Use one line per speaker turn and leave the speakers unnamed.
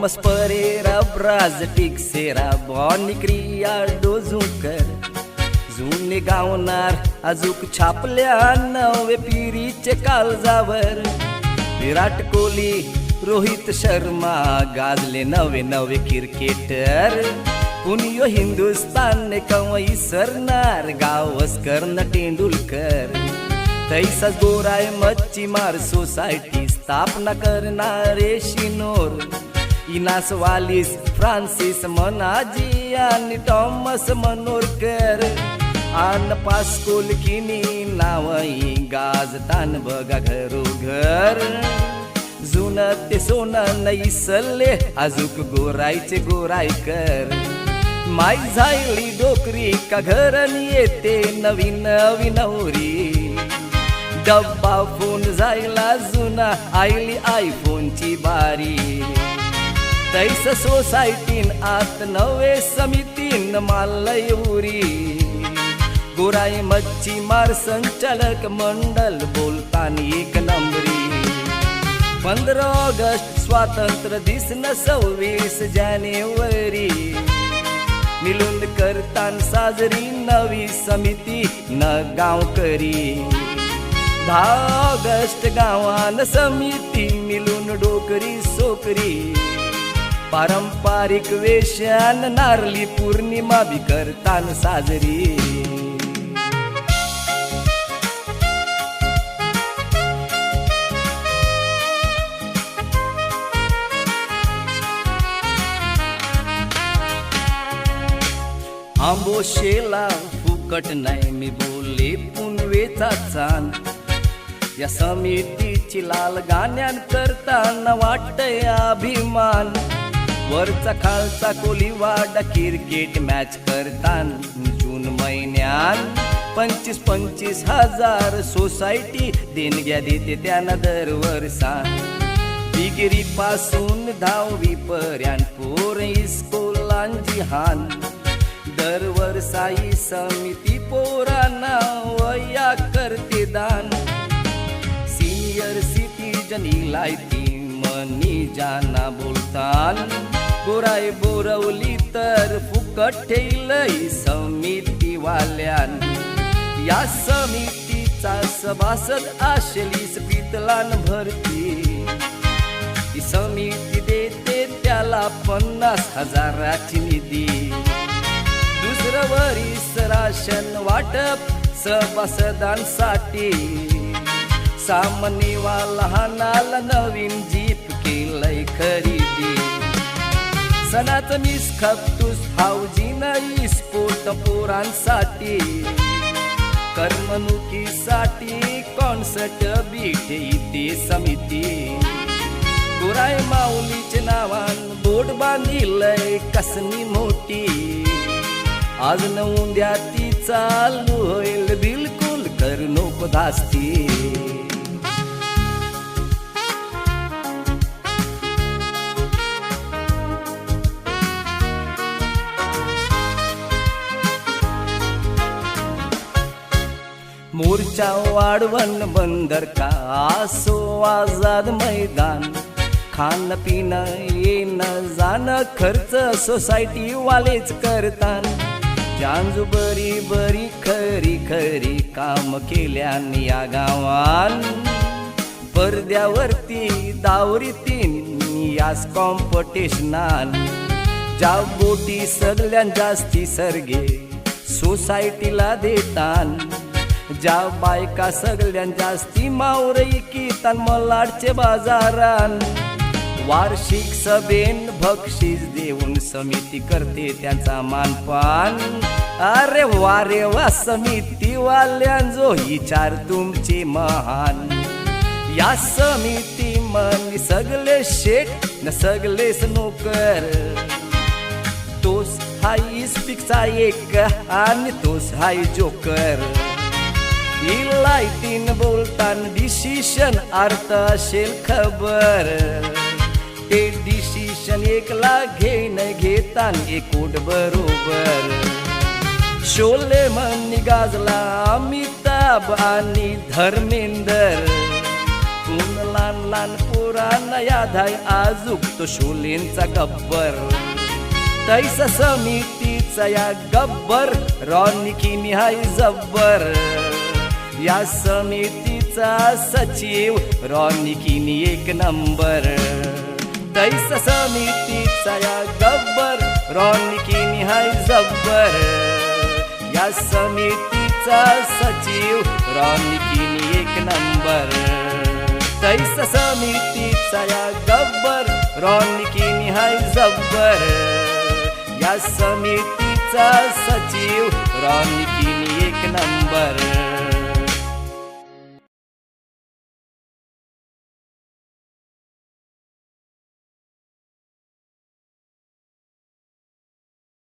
Thomas Pereira, bras टिक्सेरा, Bonnie क्रियाडो झुंकर, जुने गावणार अजूक छापल्या नवे पिढीचे काळजावर. विराट कोहली, रोहित शर्मा गाजले नवे नवे क्रिकेटर. कुणीयो हिंदुस्तान कवा इसरणार गावस्कर न तेंडुलकर. तैसाच गोराय मच्छीमार सोसायटी स्थापना करणारे शिनोर. इनास वालिस, फ्रान्सिस मनाजी आणि टॉमस मनोरकर. आन पास्कोल किनी नावई गाजतान बघा घरोघर. जुनं ते सोनं इसरले अजूक गोरायचे गोरायकर. माई झायली डोकरी का घरन येते नवी नवी नवरी. डब्बा फोन जायला जुना आईली आयफोनची बारी. तैस सोसायटीन आत नवे समितीन मालय उरी. गोराई मच्छीमार संचालक मंडल बोलतानी एक नंबरी. 15 ऑगस्ट स्वातंत्र्य दिसन 26 जानेवारी. मिळून करतान साजरी नवी समिती न गावकरी. 10 ऑगस्ट गावान समिती मिळून डोकरी सोकरी. पारंपरिक वेशान नारली पौर्णिमा बी करतान साजरी. आंबोशेला फुकट नाही मी बोलले पुनवेचा चांद. या समितीची लाल गाण्यान करताना वाटतय अभिमान. वरचा खालचा कोलीवाडा क्रिकेट मॅच करतान जून महिन्यात. 25-25 हजार सोसायटी देणग्या देते त्यांना दरवर्षान. डिग्री पासून 10वी पर्यंत पोर इस्कोलांची हान. दरवर्षाई समिती पोरांना वया करते दान. सिनियर सिटीजन इलायती मनी जाना बोलतान. गोराय बोरवली तर फुकट ठेवलंय समिती वाल्यान. या समितीचा सभासद आशलीस पितलान भरती. ही समिती देते त्याला 50,000ची निधी. दुसरं वरीस राशन वाटप सभासदांसाठी. सामान्य लहानाला नवीन जीप केलंय खरेदी. सणात मिस खपतूस हाऊजिन स्पोर्ट पोरांसाठी. करमणुकीसाठी कॉन्सर्ट बीट इथे समिती. गोराय माऊलीचे नावान बोट बांधिलंय कसनी मोठी. आज न उद्या ती चालू होईल बिलकुल करू नको धास्ती. मोर्चा वाढवण बंदर का असो आझाद मैदान. खाणं पिणं येणं जाणं खर्च सोसायटी वालेच करतान. जानजू बरी बरी खरी खरी काम केल्यान या गावान. पडद्यावरती दावरीतीन यास कॉम्पिटिशनान. ज्या बोटी सगळ्यान जास्ती सर्गे सोसायटीला देतान. ज्या बायका सगळ्यान जास्ती मावरई कीतान मलाडचे बाजारान. वार्षिक सभेन बक्षीस देऊन समिती करते त्यांचा मानपान. अरे वारे वा समिती वाल्यांचो विचार तुमचे महान. या समिती मन सगळे शेठ न सगळेच नोकर. तोच हाय स्पीकचा एक आणि तोच हाय जोकर. इलायतीन बोलतान डिसिशन अर्थ असेल खबर. ते डिसिशन एकला घेतान एकोट बरोबर. शोले मनी गाजला अमिताभ आणि धर्मेंद्र. लहान लहान पोरांना याद आहे आजूक तो शोलेंचा गब्बर. तैसा समितीचा या गब्बर रॉनी किनी हाय जब्बर. या समितीचा सचिव रॉनी किनी एक नंबर. तैसा समितीचा या गब्बर रॉनी किनी हाय जब्बर. या समितीचा सचिव रॉनी किनी एक नंबर. तैसा समितीचा या गब्बर रॉनी किनी हाय जब्बर. या समितीचा सचिव रॉनी किनी एक नंबर.